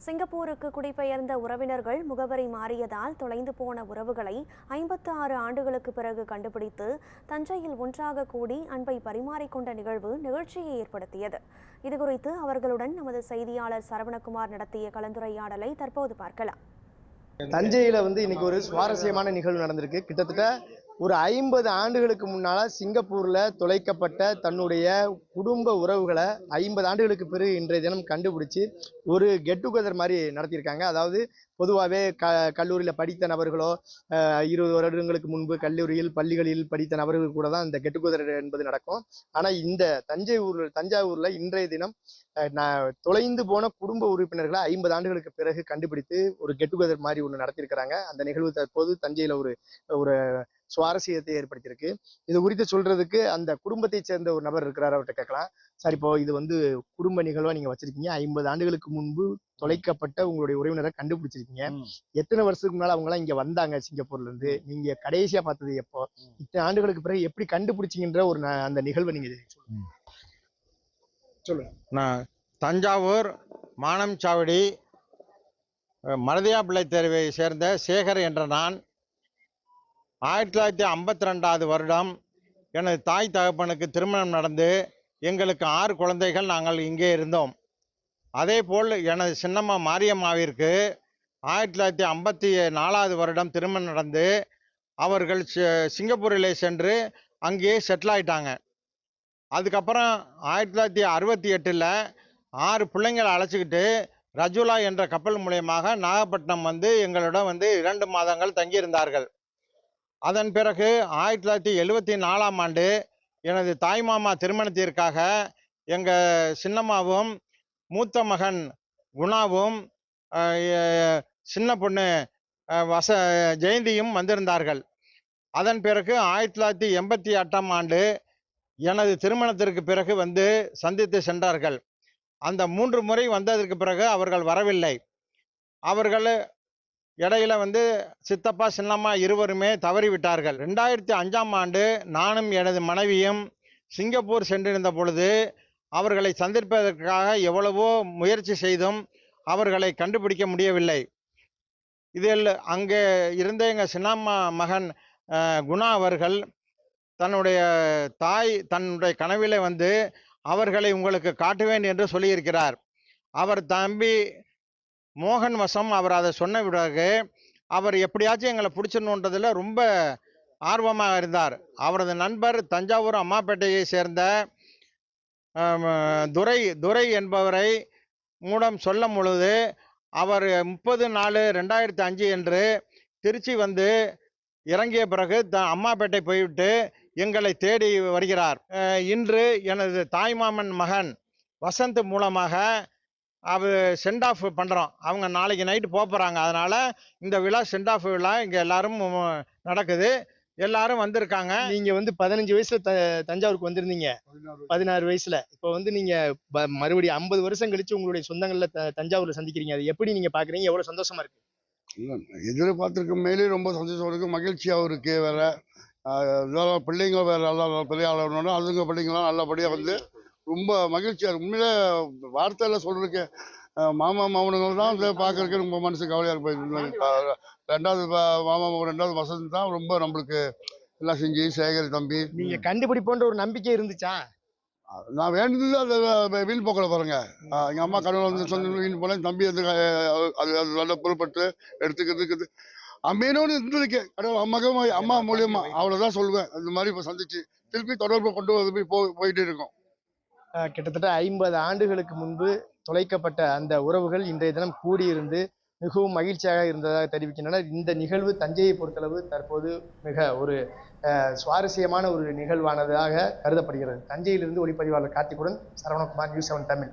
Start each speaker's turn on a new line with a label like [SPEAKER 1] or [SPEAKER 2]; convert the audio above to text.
[SPEAKER 1] சிங்கப்பூருக்கு குடிபெயர்ந்த உறவினர்கள் முகவரி மாறியதால் தொலைந்து போன உறவுகளை 56 ஆண்டுகளுக்கு பிறகு கண்டுபிடித்து தஞ்சையில் ஒன்றாக கூடி அன்பை பரிமாறிக்கொண்ட நிகழ்வு நிகழ்ச்சியை ஏற்படுத்தியது. இதுகுறித்து அவர்களுடன் நமது செய்தியாளர் சரவணகுமார் நடத்திய கலந்துரையாடலை தற்போது பார்க்கலாம்.
[SPEAKER 2] தஞ்சையில இன்னைக்கு ஒரு சுவாரஸ்யமான நிகழ்வு நடந்திருக்கு. கிட்டத்தட்ட ஒரு 50 ஆண்டுகளுக்கு முன்னால சிங்கப்பூர்ல தொலைக்கப்பட்ட தன்னுடைய குடும்ப உறவுகளை 50 ஆண்டுகளுக்கு பிறகு இன்றைய தினம் கண்டுபிடிச்சு ஒரு கெட் டுகெதர் மாதிரி நடத்தியிருக்காங்க. அதாவது பொதுவாகவே கல்லூரியில படித்த நபர்களோ 20 வருடங்களுக்கு முன்பு கல்லூரியில் பள்ளிகளில் படித்த நபர்கள் கூட தான் இந்த கெட் டுகெதர் என்பது நடக்கும். ஆனா இந்த தஞ்சாவூர்ல இன்றைய தினம் தொலைந்து போன குடும்ப உறுப்பினர்களை 50 ஆண்டுகளுக்கு பிறகு கண்டுபிடித்து ஒரு கெட் டுகெதர் மாதிரி ஒன்று நடத்தியிருக்கிறாங்க. அந்த நிகழ்வு தற்போது தஞ்சையில ஒரு சுவாரஸ்யத்தை ஏற்படுத்தியிருக்கு. இது குறித்து சொல்றதுக்கு அந்த குடும்பத்தை சேர்ந்த ஒரு நபர் இருக்கிறார், அவர்கிட்ட கேட்கலாம். சார், இப்போ இது குடும்ப நிகழ்வா நீங்க வச்சிருக்கீங்க. 50 ஆண்டுகளுக்கு முன்பு தொலைக்கப்பட்ட உங்களுடைய உறவினரை கண்டுபிடிச்சிருக்கீங்க. எத்தனை வருஷத்துக்கு முன்னால அவங்க எல்லாம் இங்க வந்தாங்க சிங்கப்பூர்ல இருந்து? நீங்க கடைசியா பார்த்தது எப்போ? இத்தனை ஆண்டுகளுக்கு பிறகு எப்படி கண்டுபிடிச்சிங்கன்ற ஒரு அந்த நிகழ்வை நீங்க சொல்லுங்க.
[SPEAKER 3] நான் தஞ்சாவூர் மானம்சாவடி மருதியா பிள்ளை தெருவை சேர்ந்த சேகர் என்ற நான் 1952 வருடம் எனது தாய் தகப்பனுக்கு திருமணம் நடந்து எங்களுக்கு 6 குழந்தைகள் நாங்கள் இங்கே இருந்தோம். அதே போல் எனது சின்னம்மா மாரியம்மாவிற்கு 1954 வருடம் திருமணம் நடந்து அவர்கள் சிங்கப்பூரிலே சென்று அங்கேயே செட்டில் ஆயிட்டாங்க. அதுக்கப்புறம் 1968 6 பிள்ளைங்களை அழைச்சிக்கிட்டு ரஜுலா என்ற கப்பல் மூலியமாக நாகப்பட்டினம் எங்களிடம் 2 மாதங்கள் தங்கியிருந்தார்கள். அதன் பிறகு 1974 ஆண்டு எனது தாய்மாமா திருமணத்திற்காக எங்கள் சின்னம்மாவும் மூத்த மகன் குணாவும் சின்ன பொண்ணு ஜெயந்தியும் வந்திருந்தார்கள். அதன் பிறகு 1988 ஆண்டு எனது திருமணத்திற்கு பிறகு சந்தித்து சென்றார்கள். அந்த 3 முறை வந்ததற்கு பிறகு அவர்கள் வரவில்லை. அவர்கள் இடையில சித்தப்பா சின்னம்மா இருவருமே தவறிவிட்டார்கள். 2005 ஆண்டு நானும் எனது மனைவியும் சிங்கப்பூர் சென்றிருந்த பொழுது அவர்களை சந்திப்பதற்காக எவ்வளவோ முயற்சி செய்தும் அவர்களை கண்டுபிடிக்க முடியவில்லை. இதில் அங்கே இருந்த எங்கள் சின்னம்மா மகன் குணா அவர்கள் தன்னுடைய கனவிலே அவர்களை உங்களுக்கு காட்டுவேன் என்று சொல்லியிருக்கிறார். அவர் தம்பி மோகன் வசம் அவர் அதை சொன்ன பிறகு அவர் எப்படியாச்சும் எங்களை பிடிச்சிடணுன்றதுல ரொம்ப ஆர்வமாக இருந்தார். அவரது நண்பர் தஞ்சாவூர் அம்மாப்பேட்டையை சேர்ந்த துரை என்பவரை மூலம் சொல்லும் பொழுது அவர் 30/4/2005 என்று திருச்சி இறங்கிய பிறகு அம்மாப்பேட்டை போய்விட்டு எங்களை தேடி வருகிறார். இன்று எனது தாய்மாமன் மகன் வசந்த் மூலமாக அது சென்ட் ஆஃப் பண்ணுறோம். அவங்க நாளைக்கு நைட்டு போகிறாங்க. அதனால் இந்த விழா சென்ட் ஆஃப் விழா இங்கே எல்லாரும் நடக்குது. எல்லாரும் வந்திருக்காங்க.
[SPEAKER 2] நீங்கள் 15 வயசில் தஞ்சாவூருக்கு வந்திருந்தீங்க. 16 வயசில் இப்போ நீங்கள் மறுபடியும் 50 வருஷம் கழிச்சு உங்களுடைய சொந்தங்களில் தஞ்சாவூரில் சந்திக்கிறீங்க. அது எப்படி நீங்கள் பார்க்குறீங்க? எவ்வளோ சந்தோஷமா இருக்கு?
[SPEAKER 4] இல்லை, எதிர்பார்த்துருக்க மேலே ரொம்ப சந்தோஷம் இருக்குது, மகிழ்ச்சியாகவும் இருக்குது. வேறு பிள்ளைங்க வேறு நல்லா பெரிய ஆளணும்னா அதுங்க பிள்ளைங்களாம் நல்லபடியாக ரொம்ப மகிழ்ச்சியாக இருக்கு. உண்மையிலே வார்த்தையில் சொல்றதுக்கு மாமா மாமனுங்கள் தான் பார்க்கறதுக்கு ரொம்ப மனசு கவலையாக இருப்பது. 2வது மாமா 2வது வசந்த் தான் ரொம்ப நம்மளுக்கு எல்லாம் செஞ்சு சேகர் தம்பி.
[SPEAKER 2] நீங்கள் கண்டுபிடிப்போன்ற ஒரு நம்பிக்கை இருந்துச்சா?
[SPEAKER 4] நான் வேண்டியது அதை வீண் போக்கல பாருங்க. எங்கள் அம்மா கடவுள் சொந்த வீண் போல தம்பி அது நல்ல பொருட்பட்டு எடுத்துக்கிறதுக்கு அம்மேனோடு இருந்ததுக்கு கடவுள் அம்மா மூலியமா அவ்வளோதான் சொல்லுவேன். இந்த மாதிரி இப்போ சந்திச்சு திருப்பி தொடர்பு கொண்டு போயிட்டு இருக்கோம்.
[SPEAKER 2] கிட்டத்தட்ட 50 ஆண்டுகளுக்கு முன்பு தொலைக்கப்பட்ட அந்த உறவுகள் இன்றைய தினம் கூடியிருந்து மிகவும் மகிழ்ச்சியாக இருந்ததாக தெரிவிக்கின்றனர். இந்த நிகழ்வு தஞ்சையை பொறுத்தளவு தற்போது மிக ஒரு சுவாரஸ்யமான ஒரு நிகழ்வானதாக கருதப்படுகிறது. தஞ்சையிலிருந்து ஒளிப்பதிவாளர் கார்த்திகுடன், சரவணகுமார், நியூஸ் 7 தமிழ்.